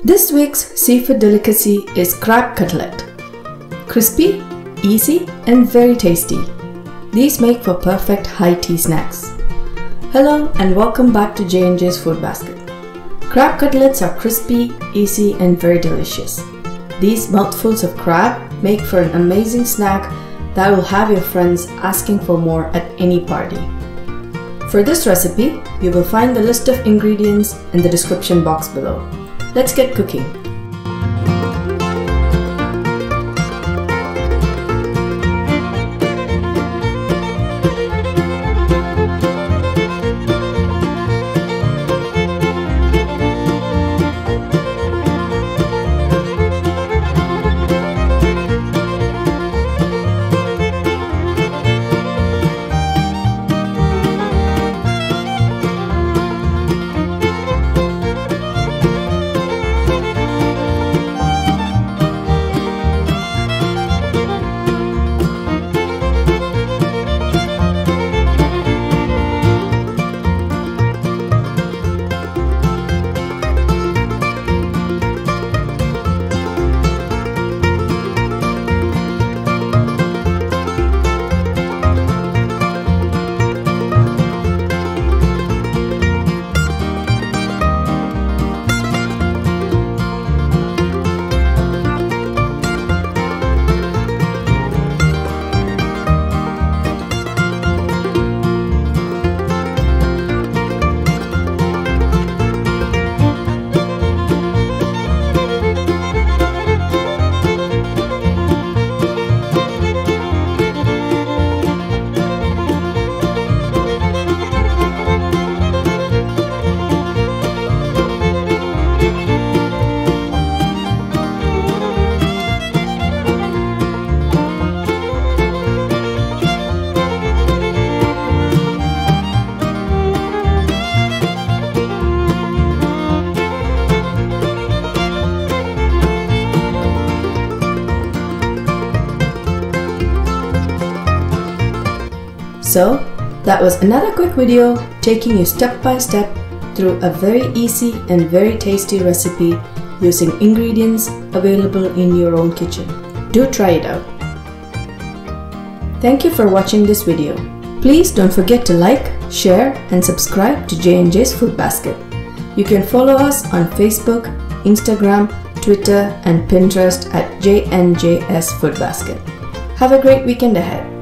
This week's seafood delicacy is crab cutlet. Crispy, easy and very tasty. These make for perfect high tea snacks. Hello and welcome back to J&J's Food Basket. Crab cutlets are crispy, easy and very delicious. These mouthfuls of crab make for an amazing snack that will have your friends asking for more at any party. For this recipe, you will find the list of ingredients in the description box below. Let's get cooking. So, that was another quick video taking you step by step through a very easy and very tasty recipe using ingredients available in your own kitchen. Do try it out. Thank you for watching this video. Please don't forget to like, share and subscribe to J&J's Food Basket. You can follow us on Facebook, Instagram, Twitter and Pinterest at JNJS Food Basket. Have a great weekend ahead.